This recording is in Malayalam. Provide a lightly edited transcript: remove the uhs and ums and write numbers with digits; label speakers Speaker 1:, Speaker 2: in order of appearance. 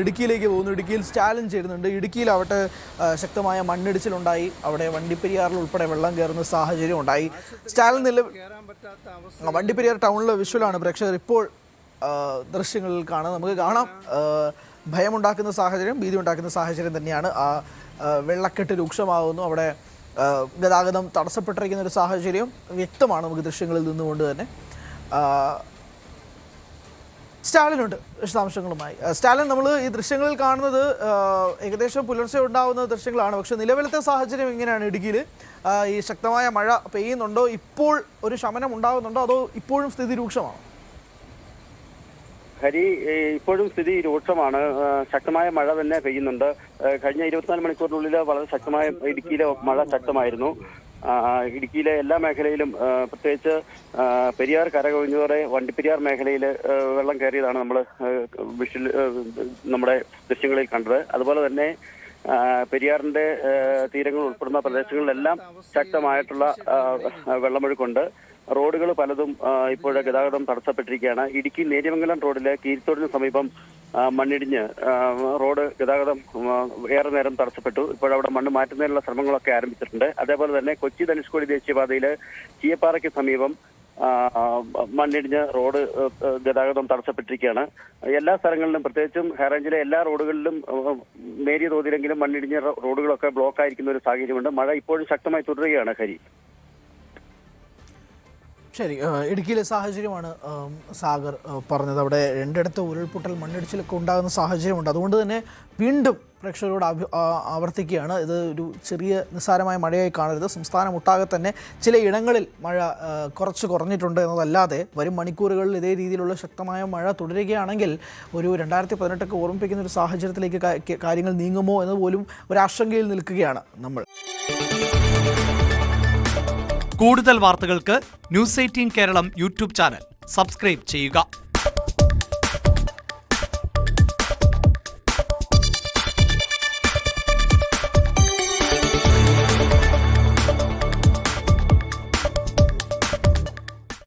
Speaker 1: ഇടുക്കിയിലേക്ക് പോകുന്നു. ഇടുക്കിയിൽ സ്റ്റാലിൻ ചേരുന്നുണ്ട്. ഇടുക്കിയിലാവട്ടെ ശക്തമായ മണ്ണിടിച്ചിലുണ്ടായി. അവിടെ വണ്ടിപ്പെരിയാറിൽ ഉൾപ്പെടെ വെള്ളം കയറുന്ന സാഹചര്യം ഉണ്ടായി. സ്റ്റാലിൻ വണ്ടിപ്പെരിയാർ ടൗണിലെ വിഷ്വലാണ് പ്രേക്ഷകർ ഇപ്പോൾ ദൃശ്യങ്ങളിൽ കാണാം. നമുക്ക് കാണാം ഭയമുണ്ടാക്കുന്ന സാഹചര്യം, ഭീതി ഉണ്ടാക്കുന്ന സാഹചര്യം തന്നെയാണ്. ആ വെള്ളക്കെട്ട് രൂക്ഷമാകുന്നു. അവിടെ ഗതാഗതം തടസ്സപ്പെട്ടിരിക്കുന്ന ഒരു സാഹചര്യം വ്യക്തമാണ് നമുക്ക് ദൃശ്യങ്ങളിൽ നിന്നുകൊണ്ട് തന്നെ. സ്റ്റാലിനുണ്ട് വിശദാംശങ്ങളുമായി. സ്റ്റാലിൻ, നമ്മൾ ഈ ദൃശ്യങ്ങളിൽ കാണുന്നത് ഏകദേശം പുലർച്ചെ ഉണ്ടാകുന്ന ദൃശ്യങ്ങളാണ്. പക്ഷെ നിലവിലത്തെ സാഹചര്യം എങ്ങനെയാണ്? ഇടുക്കിയിൽ ഈ ശക്തമായ മഴ പെയ്യുന്നുണ്ടോ? ഇപ്പോൾ ഒരു ശമനം ഉണ്ടാകുന്നുണ്ടോ? അതോ ഇപ്പോഴും സ്ഥിതി രൂക്ഷമാണോ?
Speaker 2: ഹരി, ഇപ്പോഴും സ്ഥിതി രൂക്ഷമാണ്. ശക്തമായ മഴ തന്നെ പെയ്യുന്നുണ്ട്. കഴിഞ്ഞ 24 മണിക്കൂറിനുള്ളിൽ വളരെ ശക്തമായ ഇടുക്കിയിലെ മഴ ശക്തമായിരുന്നു. ഇടുക്കിയിലെ എല്ലാ മേഖലയിലും പ്രത്യേകിച്ച് പെരിയാർ കരകവിഞ്ഞതോടെ വണ്ടിപ്പെരിയാർ മേഖലയിൽ വെള്ളം കയറിയതാണ് നമ്മൾ നമ്മുടെ ദൃശ്യങ്ങളിൽ കണ്ടത്. അതുപോലെ തന്നെ പെരിയാറിന്റെ തീരങ്ങൾ ഉൾപ്പെടുന്ന പ്രദേശങ്ങളിലെല്ലാം ശക്തമായിട്ടുള്ള വെള്ളമൊഴുക്കുണ്ട്. റോഡുകൾ പലതും ഇപ്പോഴെ ഗതാഗതം തടസ്സപ്പെട്ടിരിക്കുകയാണ്. ഇടുക്കി നേര്യമംഗലം റോഡിലെ കീരിത്തോടിന് സമീപം മണ്ണിടിഞ്ഞ് റോഡ് ഗതാഗതം ഏറെ നേരം തടസ്സപ്പെട്ടു. ഇപ്പോഴവിടെ മണ്ണ് മാറ്റുന്നതിനുള്ള ശ്രമങ്ങളൊക്കെ ആരംഭിച്ചിട്ടുണ്ട്. അതേപോലെ തന്നെ കൊച്ചി ധനുഷ്കോടി ദേശീയപാതയിൽ ചീയപ്പാറയ്ക്ക് സമീപം മണ്ണിടിഞ്ഞ് റോഡ് ഗതാഗതം തടസ്സപ്പെട്ടിരിക്കുകയാണ്. എല്ലാ സ്ഥലങ്ങളിലും, പ്രത്യേകിച്ചും ഹൈറേഞ്ചിലെ എല്ലാ റോഡുകളിലും നേരിയ തോതിലെങ്കിലും മണ്ണിടിഞ്ഞ റോഡുകളൊക്കെ ബ്ലോക്ക് ആയിരിക്കുന്ന ഒരു സാഹചര്യമുണ്ട്. മഴ ഇപ്പോഴും ശക്തമായി തുടരുകയാണ്. ഹരി,
Speaker 1: ശരി, ഇടുക്കിയിലെ സാഹചര്യമാണ് സാഗർ പറഞ്ഞത്. അവിടെ രണ്ടിടത്ത് ഉരുൾപൊട്ടൽ, മണ്ണിടിച്ചിലൊക്കെ ഉണ്ടാകുന്ന സാഹചര്യമുണ്ട്. അതുകൊണ്ട് തന്നെ വീണ്ടും പ്രേക്ഷകരോട് ആവർത്തിക്കുകയാണ്, ഇത് ഒരു ചെറിയ നിസ്സാരമായ മഴയായി കാണരുത്. സംസ്ഥാനം ഒട്ടാകെ തന്നെ ചില ഇടങ്ങളിൽ മഴ കുറഞ്ഞിട്ടുണ്ട് എന്നതല്ലാതെ വരും മണിക്കൂറുകളിൽ ഇതേ രീതിയിലുള്ള ശക്തമായ മഴ തുടരുകയാണെങ്കിൽ ഒരു 2018 ഓർമ്മിപ്പിക്കുന്ന ഒരു സാഹചര്യത്തിലേക്ക് കാര്യങ്ങൾ നീങ്ങുമോ എന്ന് പോലും ഒരാശങ്കയിൽ നിൽക്കുകയാണ് നമ്മൾ.
Speaker 3: കൂടുതൽ വാർത്തകൾക്ക് news 18 Keralam YouTube channel subscribe ചെയ്യുക.